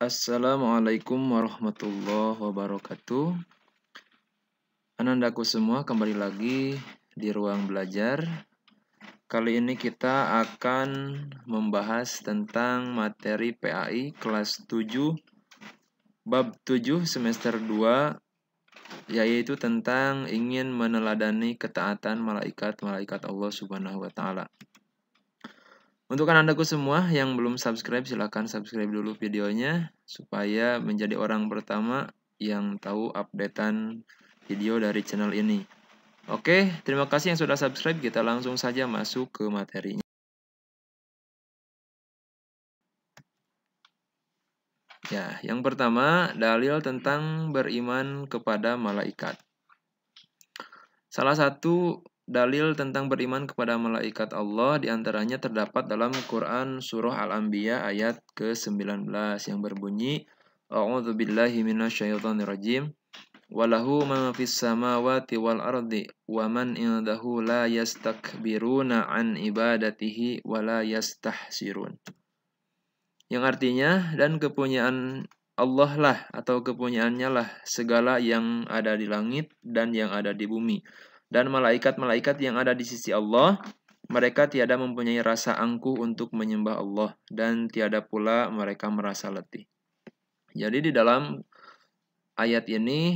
Assalamualaikum warahmatullahi wabarakatuh. Anandaku semua, kembali lagi di ruang belajar. Kali ini kita akan membahas tentang materi PAI kelas 7 bab 7 semester 2, yaitu tentang ingin meneladani ketaatan malaikat-malaikat Allah Subhanahu wa taala. Untuk anandaku semua yang belum subscribe, silahkan subscribe dulu videonya supaya menjadi orang pertama yang tahu updatean video dari channel ini. Oke, terima kasih yang sudah subscribe. Kita langsung saja masuk ke materinya. Ya, yang pertama, dalil tentang beriman kepada malaikat. Salah satu dalil tentang beriman kepada malaikat Allah diantaranya terdapat dalam Quran Surah Al-Anbiya ayat ke-19 yang berbunyi, A'udzu billahi minasyaitonir rajim. Walahu ma fis samawati wal ardi wa man indahu la yastakbiruna an ibadatihi wa la yastahsirun. Yang artinya, dan kepunyaan Allah lah atau kepunyaannya lah segala yang ada di langit dan yang ada di bumi. Dan malaikat-malaikat yang ada di sisi Allah, mereka tiada mempunyai rasa angkuh untuk menyembah Allah dan tiada pula mereka merasa letih. Jadi di dalam ayat ini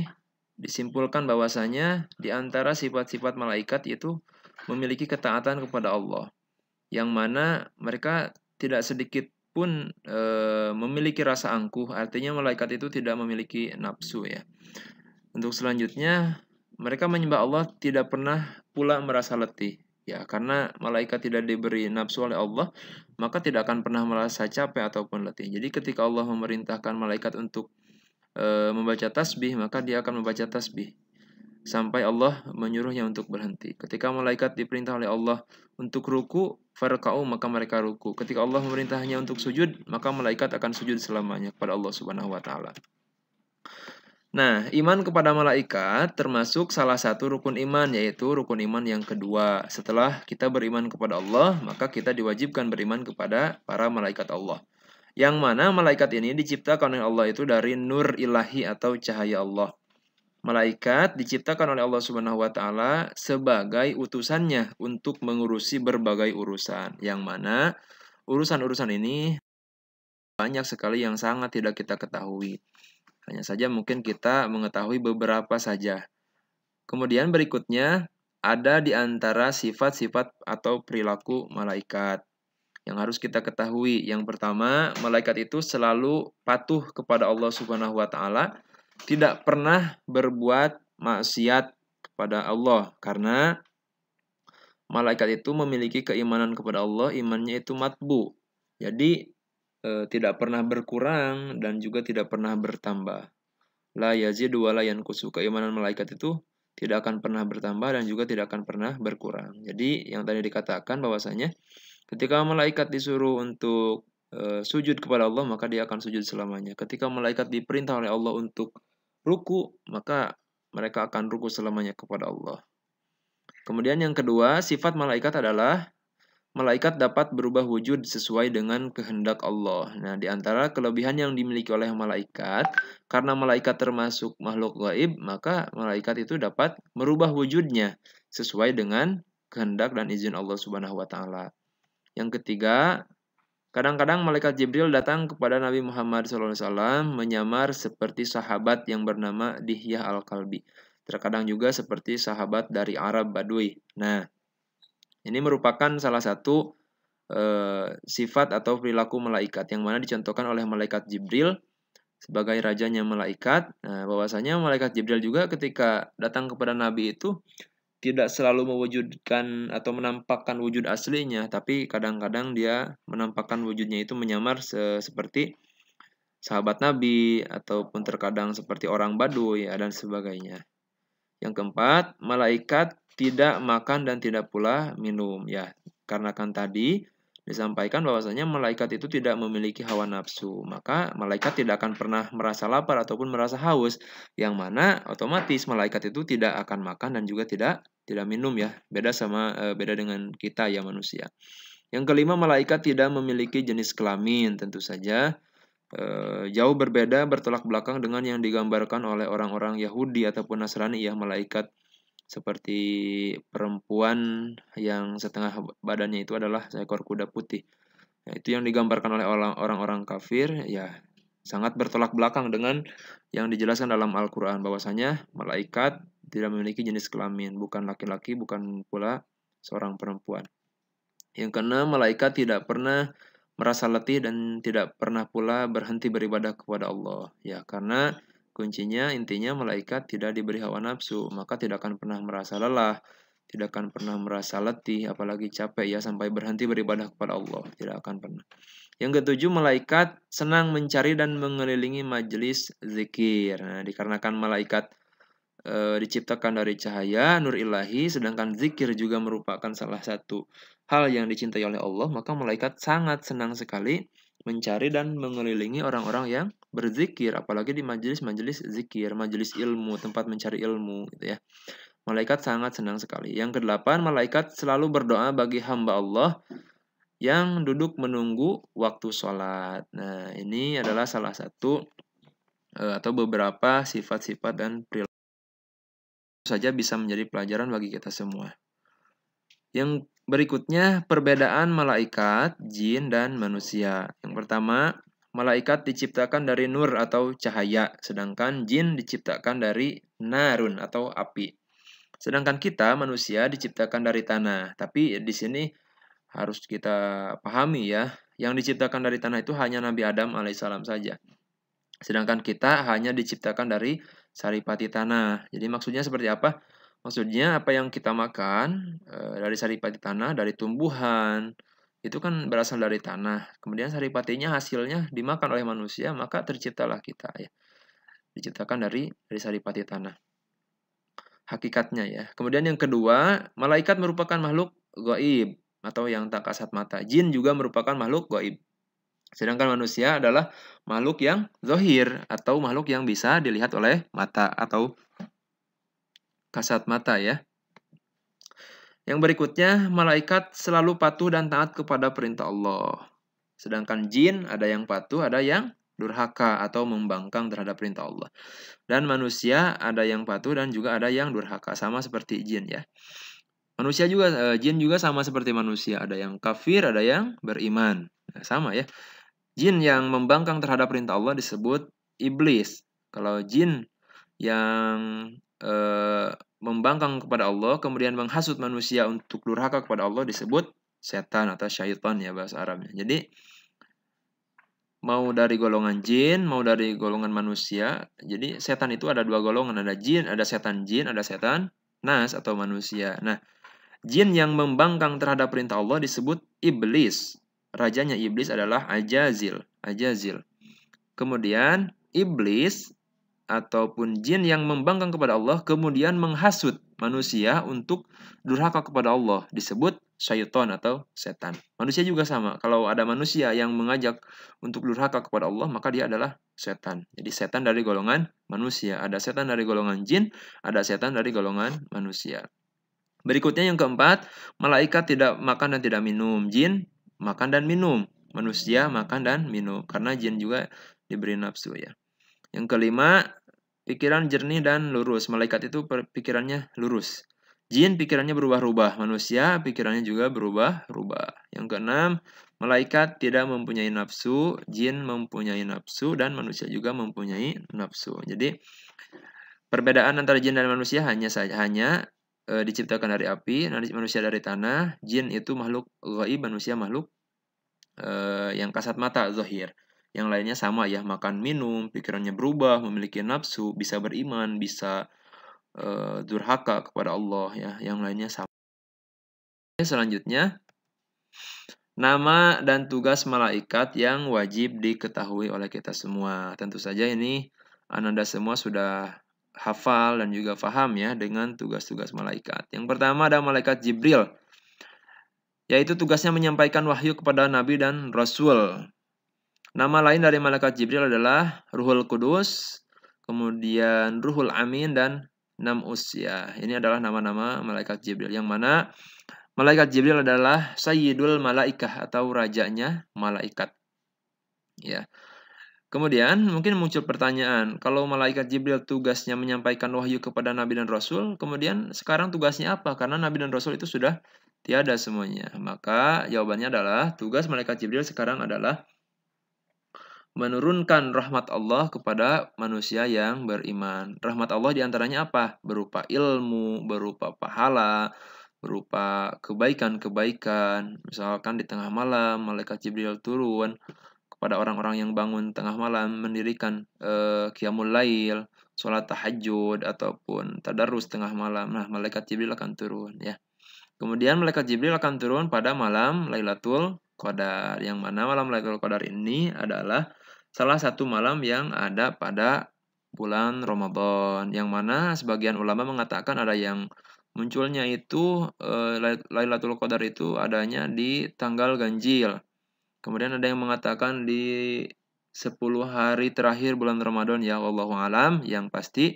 disimpulkan bahwasanya di antara sifat-sifat malaikat itu memiliki ketaatan kepada Allah, yang mana mereka tidak sedikit pun memiliki rasa angkuh. Artinya malaikat itu tidak memiliki nafsu ya. Untuk selanjutnya, mereka menyembah Allah tidak pernah pula merasa letih. Ya, karena malaikat tidak diberi nafsu oleh Allah, maka tidak akan pernah merasa capek ataupun letih. Jadi ketika Allah memerintahkan malaikat untuk membaca tasbih, maka dia akan membaca tasbih sampai Allah menyuruhnya untuk berhenti. Ketika malaikat diperintah oleh Allah untuk ruku, farka'u, maka mereka ruku. Ketika Allah memerintahnya untuk sujud, maka malaikat akan sujud selamanya kepada Allah Subhanahu wa taala. Nah, iman kepada malaikat termasuk salah satu rukun iman, yaitu rukun iman yang kedua. Setelah kita beriman kepada Allah, maka kita diwajibkan beriman kepada para malaikat Allah. Yang mana malaikat ini diciptakan oleh Allah itu dari nur ilahi atau cahaya Allah. Malaikat diciptakan oleh Allah Subhanahu wa taala sebagai utusannya untuk mengurusi berbagai urusan. Yang mana urusan-urusan ini banyak sekali yang sangat tidak kita ketahui. Hanya saja mungkin kita mengetahui beberapa saja. Kemudian berikutnya ada di antara sifat-sifat atau perilaku malaikat yang harus kita ketahui. Yang pertama, malaikat itu selalu patuh kepada Allah Subhanahu wa taala, tidak pernah berbuat maksiat kepada Allah, karena malaikat itu memiliki keimanan kepada Allah, imannya itu matbu. Jadi tidak pernah berkurang dan juga tidak pernah bertambah. La yazidu wa la yanqusu. Keimanan malaikat itu tidak akan pernah bertambah dan juga tidak akan pernah berkurang. Jadi yang tadi dikatakan bahwasanya ketika malaikat disuruh untuk sujud kepada Allah, maka dia akan sujud selamanya. Ketika malaikat diperintah oleh Allah untuk ruku, maka mereka akan ruku selamanya kepada Allah. Kemudian yang kedua, sifat malaikat adalah malaikat dapat berubah wujud sesuai dengan kehendak Allah. Nah, di antara kelebihan yang dimiliki oleh malaikat, karena malaikat termasuk makhluk gaib, maka malaikat itu dapat merubah wujudnya sesuai dengan kehendak dan izin Allah Subhanahu wa taala. Yang ketiga, kadang-kadang malaikat Jibril datang kepada Nabi Muhammad SAW menyamar seperti sahabat yang bernama Dihyah Al-Kalbi. Terkadang juga seperti sahabat dari Arab Badui. Nah, ini merupakan salah satu sifat atau perilaku malaikat yang mana dicontohkan oleh malaikat Jibril sebagai rajanya malaikat. Nah, bahwasanya malaikat Jibril juga ketika datang kepada Nabi itu tidak selalu mewujudkan atau menampakkan wujud aslinya, tapi kadang-kadang dia menampakkan wujudnya itu menyamar seperti sahabat Nabi ataupun terkadang seperti orang Baduy dan sebagainya. Yang keempat, malaikat tidak makan dan tidak pula minum ya. Karena kan tadi disampaikan bahwasanya malaikat itu tidak memiliki hawa nafsu, maka malaikat tidak akan pernah merasa lapar ataupun merasa haus, yang mana otomatis malaikat itu tidak akan makan dan juga tidak minum ya. Beda dengan kita ya manusia. Yang kelima, malaikat tidak memiliki jenis kelamin. Tentu saja jauh berbeda, bertolak belakang dengan yang digambarkan oleh orang-orang Yahudi ataupun Nasrani ya, malaikat seperti perempuan yang setengah badannya itu adalah seekor kuda putih. Nah, itu yang digambarkan oleh orang-orang kafir ya, sangat bertolak belakang dengan yang dijelaskan dalam Al-Quran bahwasanya malaikat tidak memiliki jenis kelamin, bukan laki-laki, bukan pula seorang perempuan. Yang keenam, malaikat tidak pernah merasa letih dan tidak pernah pula berhenti beribadah kepada Allah. Ya, karena kuncinya, intinya malaikat tidak diberi hawa nafsu, maka tidak akan pernah merasa lelah, tidak akan pernah merasa letih, apalagi capek ya sampai berhenti beribadah kepada Allah. Tidak akan pernah. Yang ketujuh, malaikat senang mencari dan mengelilingi majelis zikir. Nah, dikarenakan malaikat diciptakan dari cahaya nur ilahi, sedangkan zikir juga merupakan salah satu hal yang dicintai oleh Allah, maka malaikat sangat senang sekali mencari dan mengelilingi orang-orang yang berzikir, apalagi di majelis-majelis zikir, majelis ilmu, tempat mencari ilmu gitu ya. Malaikat sangat senang sekali. Yang kedelapan, malaikat selalu berdoa bagi hamba Allah yang duduk menunggu waktu sholat. Nah, ini adalah salah satu atau beberapa sifat-sifat dan perilaku saja bisa menjadi pelajaran bagi kita semua. Yang berikutnya, perbedaan malaikat, jin, dan manusia. Yang pertama, malaikat diciptakan dari nur atau cahaya, sedangkan jin diciptakan dari narun atau api. Sedangkan kita manusia diciptakan dari tanah. Tapi di sini harus kita pahami ya, yang diciptakan dari tanah itu hanya Nabi Adam alaihissalam saja. Sedangkan kita hanya diciptakan dari saripati tanah. Jadi maksudnya seperti apa? Maksudnya apa yang kita makan dari saripati tanah, dari tumbuhan, itu kan berasal dari tanah. Kemudian saripatinya hasilnya dimakan oleh manusia, maka terciptalah kita ya. Diciptakan dari saripati tanah. Hakikatnya ya. Kemudian yang kedua, malaikat merupakan makhluk gaib atau yang tak kasat mata. Jin juga merupakan makhluk gaib. Sedangkan manusia adalah makhluk yang zohir atau makhluk yang bisa dilihat oleh mata atau kasat mata ya. Yang berikutnya, malaikat selalu patuh dan taat kepada perintah Allah. Sedangkan jin ada yang patuh, ada yang durhaka atau membangkang terhadap perintah Allah. Dan manusia ada yang patuh dan juga ada yang durhaka, sama seperti jin ya. Manusia juga, jin juga sama seperti manusia, ada yang kafir, ada yang beriman. Nah, sama ya. Jin yang membangkang terhadap perintah Allah disebut iblis. Kalau jin yang membangkang kepada Allah kemudian menghasut manusia untuk durhaka kepada Allah disebut setan atau syaitan ya bahasa Arabnya. Jadi mau dari golongan jin, mau dari golongan manusia. Jadi setan itu ada dua golongan, ada jin, ada setan jin, ada setan nas atau manusia. Nah, jin yang membangkang terhadap perintah Allah disebut iblis. Rajanya iblis adalah Ajazil. Kemudian iblis ataupun jin yang membangkang kepada Allah kemudian menghasut manusia untuk durhaka kepada Allah disebut syaitan atau setan. Manusia juga sama. Kalau ada manusia yang mengajak untuk durhaka kepada Allah, maka dia adalah setan. Jadi setan dari golongan manusia, ada setan dari golongan jin, ada setan dari golongan manusia. Berikutnya yang keempat, malaikat tidak makan dan tidak minum. Jin makan dan minum. Manusia makan dan minum. Karena jin juga diberi nafsu ya. Yang kelima, pikiran jernih dan lurus. Malaikat itu pikirannya lurus. Jin pikirannya berubah-ubah. Manusia pikirannya juga berubah-ubah. Yang keenam, malaikat tidak mempunyai nafsu. Jin mempunyai nafsu dan manusia juga mempunyai nafsu. Jadi perbedaan antara jin dan manusia hanya diciptakan dari api, manusia dari tanah. Jin itu makhluk gaib, manusia makhluk yang kasat mata, zahir. Yang lainnya sama ya, makan minum, pikirannya berubah, memiliki nafsu, bisa beriman, bisa durhaka kepada Allah ya. Yang lainnya sama. Selanjutnya, nama dan tugas malaikat yang wajib diketahui oleh kita semua. Tentu saja ini Ananda semua sudah hafal dan juga paham ya dengan tugas-tugas malaikat. Yang pertama ada malaikat Jibril, yaitu tugasnya menyampaikan wahyu kepada Nabi dan Rasul. Nama lain dari malaikat Jibril adalah Ruhul Kudus, kemudian Ruhul Amin, dan Namus ya. Ini adalah nama-nama malaikat Jibril, yang mana malaikat Jibril adalah Sayyidul Malaikah atau rajanya malaikat. Ya. Kemudian mungkin muncul pertanyaan, kalau malaikat Jibril tugasnya menyampaikan wahyu kepada Nabi dan Rasul, kemudian sekarang tugasnya apa? Karena Nabi dan Rasul itu sudah tiada semuanya. Maka jawabannya adalah tugas malaikat Jibril sekarang adalah menurunkan rahmat Allah kepada manusia yang beriman. Rahmat Allah diantaranya apa? Berupa ilmu, berupa pahala, berupa kebaikan-kebaikan. Misalkan di tengah malam, malaikat Jibril turun kepada orang-orang yang bangun tengah malam mendirikan qiyamul lail, sholat tahajud ataupun tadarus tengah malam. Nah, malaikat Jibril akan turun ya. Kemudian malaikat Jibril akan turun pada malam Lailatul Qadar, yang mana malam Lailatul Qadar ini adalah salah satu malam yang ada pada bulan Ramadan, yang mana sebagian ulama mengatakan ada yang munculnya itu Lailatul Qadar itu adanya di tanggal ganjil. Kemudian ada yang mengatakan di 10 hari terakhir bulan Ramadan, ya Allahu alam. Yang pasti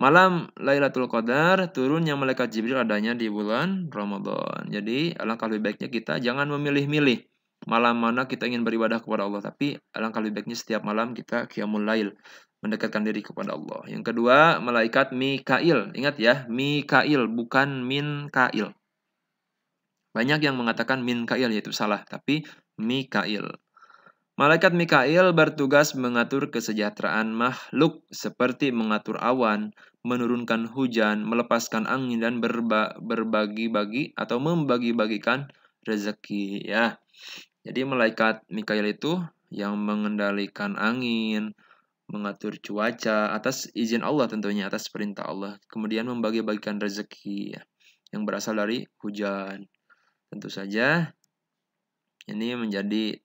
malam Lailatul Qadar turunnya malaikat Jibril adanya di bulan Ramadan. Jadi alangkah lebih baiknya kita jangan memilih-milih malam mana kita ingin beribadah kepada Allah, tapi alangkah lebih baiknya setiap malam kita qiyamul lail, mendekatkan diri kepada Allah. Yang kedua, malaikat Mikail. Ingat ya, Mikail bukan Minkail. Banyak yang mengatakan Minkail, yaitu salah, tapi Mikail. Malaikat Mikail bertugas mengatur kesejahteraan makhluk seperti mengatur awan, menurunkan hujan, melepaskan angin, dan berbagi-bagi atau membagi-bagikan rezeki ya. Jadi malaikat Mikail itu yang mengendalikan angin, mengatur cuaca atas izin Allah tentunya, atas perintah Allah. Kemudian membagi-bagikan rezeki ya, yang berasal dari hujan. Tentu saja ini menjadi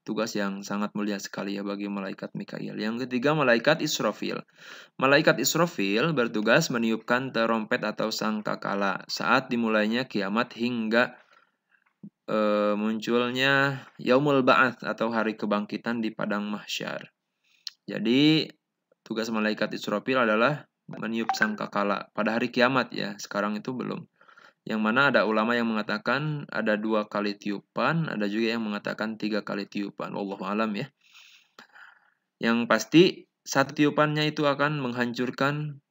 tugas yang sangat mulia sekali ya bagi malaikat Mikail. Yang ketiga, malaikat Israfil. Malaikat Israfil bertugas meniupkan terompet atau sangkakala saat dimulainya kiamat hingga munculnya Yaumul Ba'ats atau hari kebangkitan di padang mahsyar. Jadi tugas malaikat Israfil adalah meniup sangkakala pada hari kiamat ya. Sekarang itu belum. Yang mana ada ulama yang mengatakan ada 2 kali tiupan, ada juga yang mengatakan 3 kali tiupan. Wallahu alam ya. Yang pasti satu tiupannya itu akan menghancurkan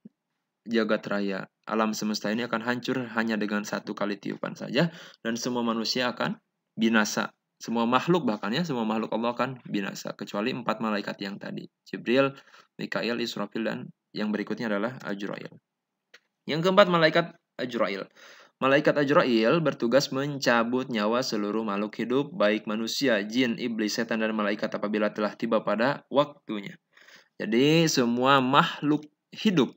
jagat raya. Alam semesta ini akan hancur hanya dengan 1 kali tiupan saja, dan semua manusia akan binasa. Semua makhluk bahkan ya, semua makhluk Allah akan binasa kecuali 4 malaikat yang tadi. Jibril, Mikail, Israfil, dan yang berikutnya adalah Ajrail. Yang keempat, malaikat Ajrail. Malaikat Ajrail bertugas mencabut nyawa seluruh makhluk hidup, baik manusia, jin, iblis, setan, dan malaikat apabila telah tiba pada waktunya. Jadi semua makhluk hidup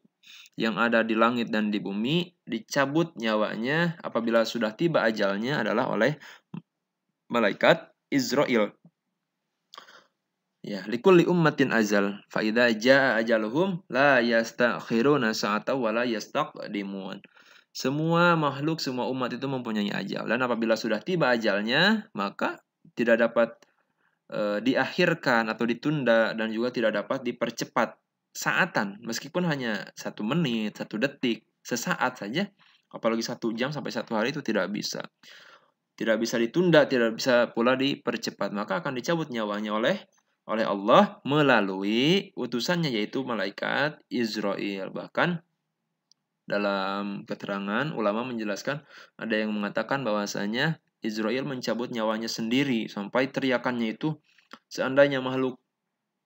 yang ada di langit dan di bumi dicabut nyawanya apabila sudah tiba ajalnya adalah oleh malaikat Izrail. Ya, likulli ummatin ajal, fa idza jaa ajaluhum la yastakhiruna sa'atan wa la yastaqdimun. Semua makhluk, semua umat itu mempunyai ajal. Dan apabila sudah tiba ajalnya, maka tidak dapat diakhirkan atau ditunda, dan juga tidak dapat dipercepat saatan. Meskipun hanya 1 menit, 1 detik, sesaat saja. Apalagi 1 jam sampai 1 hari itu tidak bisa. Tidak bisa ditunda, tidak bisa pula dipercepat. Maka akan dicabut nyawanya oleh Allah melalui utusannya, yaitu malaikat Izrail. Bahkan dalam keterangan ulama menjelaskan, ada yang mengatakan bahwasanya Izrail mencabut nyawanya sendiri sampai teriakannya itu seandainya makhluk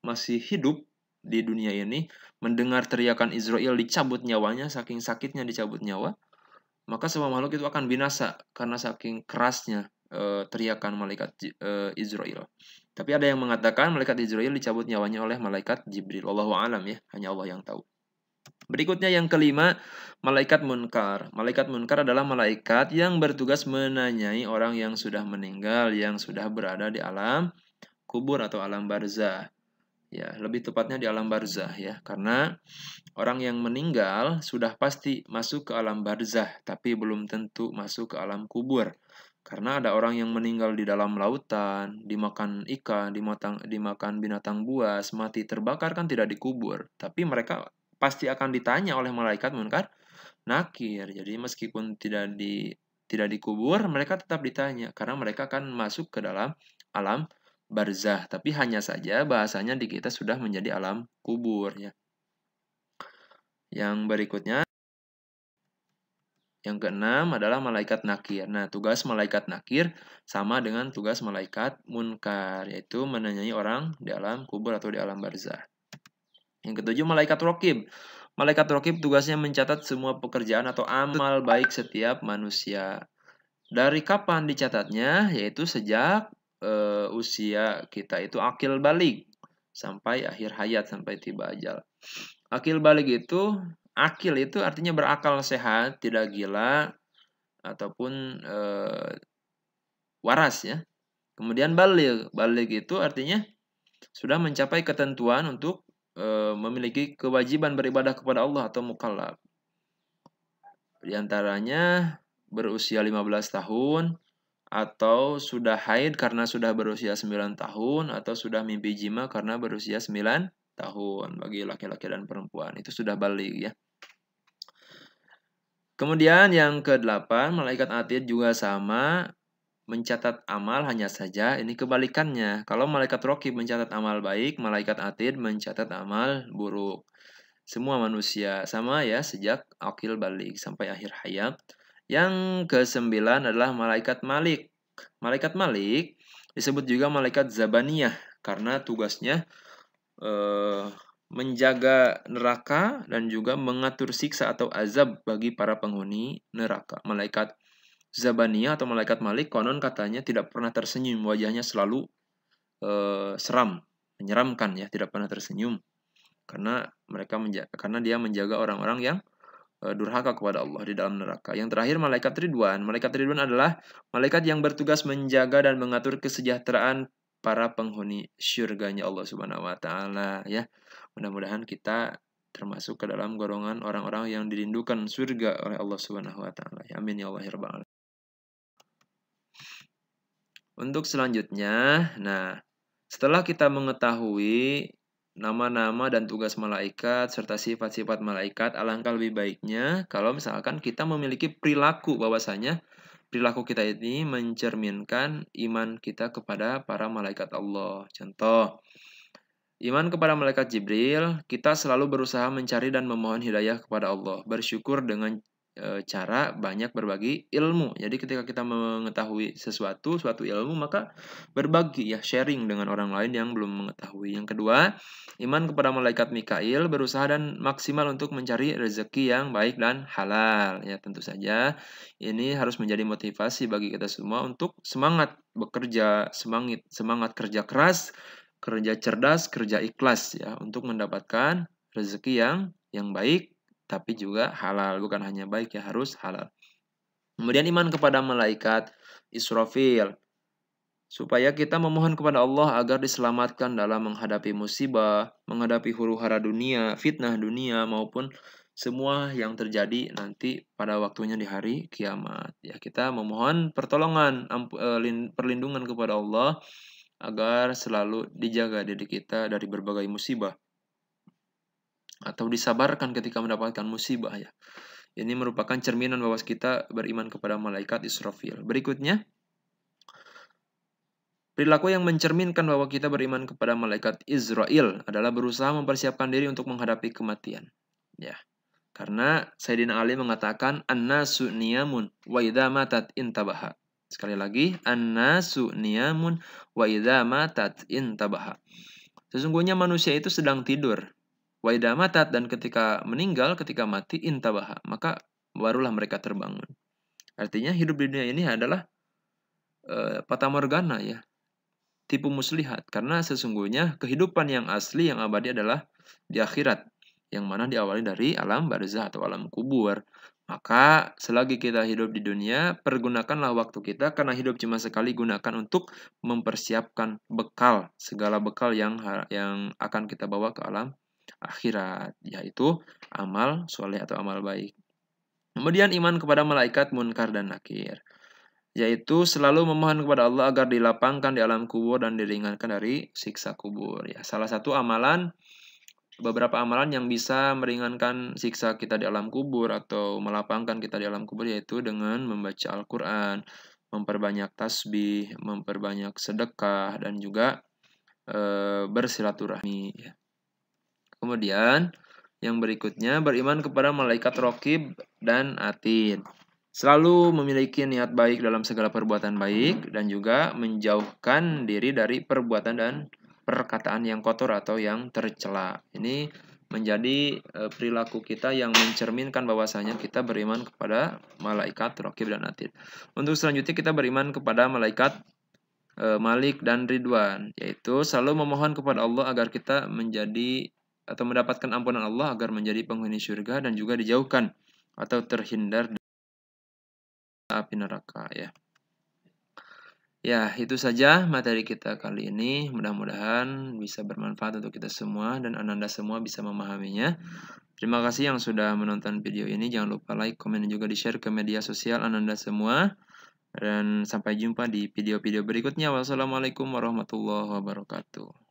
masih hidup di dunia ini mendengar teriakan Izrail dicabut nyawanya, saking sakitnya dicabut nyawa, maka semua makhluk itu akan binasa karena saking kerasnya teriakan malaikat Izrail. Tapi ada yang mengatakan malaikat Izrail dicabut nyawanya oleh malaikat Jibril. Wallahu alam ya, hanya Allah yang tahu. Berikutnya yang kelima, malaikat munkar. Malaikat munkar adalah malaikat yang bertugas menanyai orang yang sudah meninggal, yang sudah berada di alam kubur atau alam barzah. Ya, lebih tepatnya di alam barzah ya, karena orang yang meninggal sudah pasti masuk ke alam barzah, tapi belum tentu masuk ke alam kubur. Karena ada orang yang meninggal di dalam lautan, dimakan ikan, dimakan binatang buas, mati terbakar, kan tidak dikubur. Tapi mereka pasti akan ditanya oleh malaikat munkar nakir. Jadi meskipun tidak dikubur, mereka tetap ditanya karena mereka akan masuk ke dalam alam barzah, tapi hanya saja bahasanya di kita sudah menjadi alam kubur ya. Yang berikutnya, yang keenam adalah malaikat nakir. Nah, tugas malaikat nakir sama dengan tugas malaikat munkar, yaitu menanyai orang di alam kubur atau di alam barzah. Yang ketujuh, malaikat rokib. Malaikat rokib tugasnya mencatat semua pekerjaan atau amal baik setiap manusia. Dari kapan dicatatnya? Yaitu sejak usia kita itu akil balik sampai akhir hayat, sampai tiba ajal. Akil balik itu, akil itu artinya berakal sehat, tidak gila ataupun waras ya. Kemudian balik, balik itu artinya sudah mencapai ketentuan untuk memiliki kewajiban beribadah kepada Allah atau mukallaf. Di antaranya berusia 15 tahun, atau sudah haid karena sudah berusia 9 tahun, atau sudah mimpi jima karena berusia 9 tahun bagi laki-laki dan perempuan. Itu sudah balik ya. Kemudian yang ke-8, malaikat atid juga sama mencatat amal, hanya saja ini kebalikannya. Kalau malaikat rokib mencatat amal baik, malaikat atid mencatat amal buruk. Semua manusia sama ya sejak akil balik sampai akhir hayat. Yang ke-9 adalah malaikat Malik. Malaikat Malik disebut juga malaikat Zabaniyah karena tugasnya menjaga neraka dan juga mengatur siksa atau azab bagi para penghuni neraka. Malaikat Zabaniyah atau malaikat Malik konon katanya tidak pernah tersenyum, wajahnya selalu seram, menyeramkan ya, tidak pernah tersenyum karena karena dia menjaga orang-orang yang durhaka kepada Allah di dalam neraka. Yang terakhir malaikat Ridwan. Malaikat Ridwan adalah malaikat yang bertugas menjaga dan mengatur kesejahteraan para penghuni syurganya Allah Subhanahu wa taala ya. Mudah-mudahan kita termasuk ke dalam golongan orang-orang yang dirindukan surga oleh Allah Subhanahu wa taala. Amin ya Allah ya rabbal alamin. Untuk selanjutnya, nah, setelah kita mengetahui nama-nama dan tugas malaikat serta sifat-sifat malaikat, alangkah lebih baiknya kalau misalkan kita memiliki perilaku, bahwasanya perilaku kita ini mencerminkan iman kita kepada para malaikat Allah. Contoh, iman kepada malaikat Jibril, kita selalu berusaha mencari dan memohon hidayah kepada Allah, bersyukur dengan cara banyak berbagi ilmu. Jadi ketika kita mengetahui suatu ilmu, maka berbagi ya, sharing dengan orang lain yang belum mengetahui. Yang kedua, iman kepada malaikat Mikail, berusaha dan maksimal untuk mencari rezeki yang baik dan halal. Ya, tentu saja ini harus menjadi motivasi bagi kita semua untuk semangat bekerja, semangat kerja keras, kerja cerdas, kerja ikhlas ya, untuk mendapatkan rezeki yang baik tapi juga halal, bukan hanya baik ya, harus halal. Kemudian iman kepada malaikat Israfil, supaya kita memohon kepada Allah agar diselamatkan dalam menghadapi musibah, menghadapi huru-hara dunia, fitnah dunia, maupun semua yang terjadi nanti pada waktunya di hari kiamat. Ya, kita memohon pertolongan, perlindungan kepada Allah agar selalu dijaga diri kita dari berbagai musibah, atau disabarkan ketika mendapatkan musibah ya. Ini merupakan cerminan bahwa kita beriman kepada malaikat Israfil. Berikutnya, perilaku yang mencerminkan bahwa kita beriman kepada malaikat Israel adalah berusaha mempersiapkan diri untuk menghadapi kematian. Ya. Karena Sayyidina Ali mengatakan an-nasu niyamun wa idza matat intabaha. Sekali lagi, an-nasu niyamun wa idza matat intabaha. Sesungguhnya manusia itu sedang tidur. Wa idza matat, dan ketika meninggal, ketika mati, intabaha, maka barulah mereka terbangun. Artinya hidup di dunia ini adalah fata morgana ya, tipu muslihat, karena sesungguhnya kehidupan yang asli yang abadi adalah di akhirat, yang mana diawali dari alam barzah atau alam kubur. Maka selagi kita hidup di dunia, pergunakanlah waktu kita, karena hidup cuma sekali, gunakan untuk mempersiapkan bekal, segala bekal yang akan kita bawa ke alam akhirat, yaitu amal soleh atau amal baik. Kemudian iman kepada malaikat munkar dan nakir, yaitu selalu memohon kepada Allah agar dilapangkan di alam kubur dan diringankan dari siksa kubur. Ya, salah satu beberapa amalan yang bisa meringankan siksa kita di alam kubur atau melapangkan kita di alam kubur, yaitu dengan membaca Al-Quran, memperbanyak tasbih, memperbanyak sedekah, dan juga bersilaturahmi. Ya. Kemudian yang berikutnya beriman kepada malaikat raqib dan atid. Selalu memiliki niat baik dalam segala perbuatan baik dan juga menjauhkan diri dari perbuatan dan perkataan yang kotor atau yang tercela. Ini menjadi perilaku kita yang mencerminkan bahwasanya kita beriman kepada malaikat raqib dan atid. Untuk selanjutnya kita beriman kepada malaikat Malik dan Ridwan, yaitu selalu memohon kepada Allah agar kita menjadi atau mendapatkan ampunan Allah agar menjadi penghuni surga dan juga dijauhkan atau terhindar dari api neraka ya. Ya, itu saja materi kita kali ini. Mudah-mudahan bisa bermanfaat untuk kita semua dan Ananda semua bisa memahaminya. Terima kasih yang sudah menonton video ini. Jangan lupa like, komen, dan juga di-share ke media sosial Ananda semua. Dan sampai jumpa di video-video berikutnya. Wassalamualaikum warahmatullahi wabarakatuh.